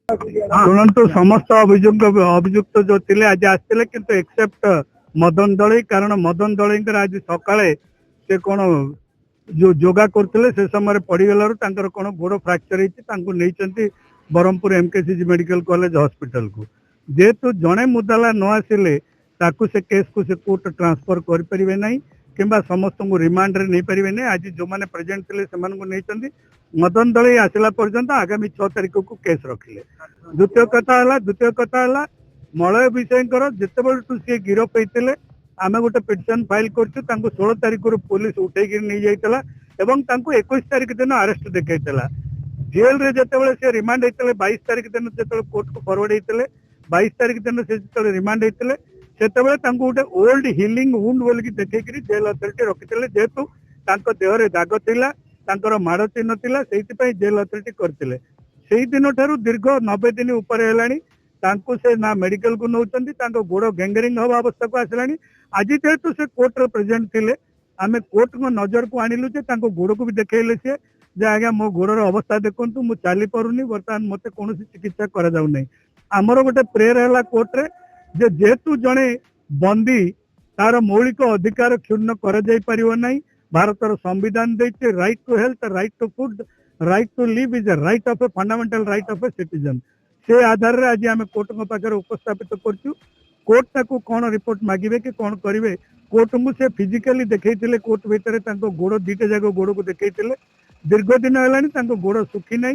शुणु समस्त अभियुक्त जो थे आज आसते किंतु एक्सेप्ट मदन दलई कारण मदन दलई आज सकाळे से कौन जो योगा करते से समय पड़गल कौन गोड़ फ्राक्चर होती Brahmapur MKCG medical college hospital को जेहेतु जड़े मुदाला न आसिले से केस को से कोर्ट ट्रांसफर करें ना कि समस्त को रिमांड रे नहीं पारे ना आज जो मैंने प्रेजेंट थे से मदन दलई आसला पर्यंत आगामी 6 तारीख को केस रखिले। द्वितीय कथा मलय विषय जिते सी गिरफ होते आम गोटे पिटिशन फाइल कर 16 तारीख पुलिस उठे नहीं जाता 21 तारीख दिन अरेस्ट देखा जेल रे जिते से रिमांड होते 22 तारीख दिन जो कोर्ट को फरवर्ड होते 22 तारीख दिन से रिमांड होते से गोटे ओल्ड हिलिंग वुंड बोलिक देखिए जेल अथॉरिटी रखी जेहेतु देहरे दाग थिला माड़ चिन्ह थिला जेल अथॉरिटी करते से दिन ठारू दीर्घ 90 दिन उपर से ना मेडिकल को नौकरी गोड़ गैंगरिंग हवा अवस्था को आसला आज जेहेतु से कोर्ट प्रेजेंट थे आम कोर्ट को नजर को आणिलु गोड़ को भी देखले सी जे आज्ञा मो गोड़र अवस्था देखु मुझे चली पारुनी बर्तमान मत कौन चिकित्सा करा आमर गोटे प्रेयर है कोर्ट रे जेहेतु जड़े बंदी तार मौलिक अधिकार क्षुण्ण कर भारतर संविधान देते right to health right to food right to live is a right of a fundamental right of a citizen से आधार रे आज आम कोर्ट पाखे उपस्थापित करछु कोर्ट ताकू कौन रिपोर्ट मागिबे कि कौन करिवे कोर्ट को से फिजिकली देखते कोर्ट भितर गोड़ 2टा जाक गोड़ को देखते दीर्घ दिन है गोड़ सुखी ना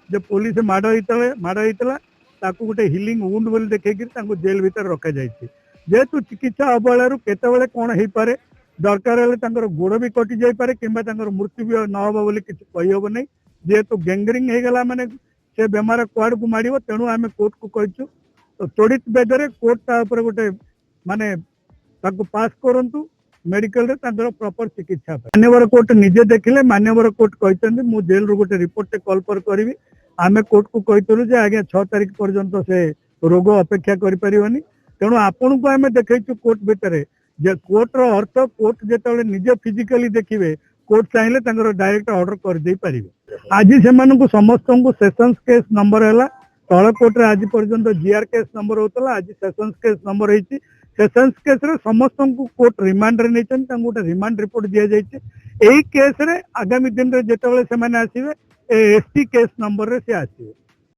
जो पुलिस माड़ होता गोटे हिलिंग वुंड बोली देखिए जेल भीतर रखा जाए जेहेतु चिकित्सा अवहेला केतबेले कौन हो पारे दरकार है गोड़ भी कटि जापे कि मृत्यु भी न हम बोली किसी कहीहब ना जेहेतु गैंगरिंग होगला माने से बेमार कुआड़ को माड़ तेणु आम कोर्ट को कहूँ तो त्वरित बेगर कोर्ट तापर गोटे माने पास करंतु मेडिकल रे प्रॉपर चिकित्सा मान्यवर कोर्ट निजे देखिले मान्यवर कोर्ट कहते मु जेल रू गोटे रिपोर्ट कॉल पर करी आम कोर्ट को कहलु जे आज्ञा 6 तारीख पर्यंत से रोग अपेक्षा करें तेणु आपण को आम देखु कोर्ट भितर जे कोर्ट रो अर्थ कोर्ट जो निजे फिजिकली देखिए कोर्ट चाहिए डायरेक्ट ऑर्डर कर दे पारे आज से समस्त को सेशंस केस नंबर है तल कोर्ट आज पर्यंत जीआर केस नंबर होता आज सेशंस केस नंबर होती सेशंस केस रे समस्त को कोर्ट रिमांड रे नहीं गोटे रिमांड रिपोर्ट दि जाए केस रे आगामी दिन रे जेतेबेले से माने आसीबे एसटी केस नंबर रे से आसीबे।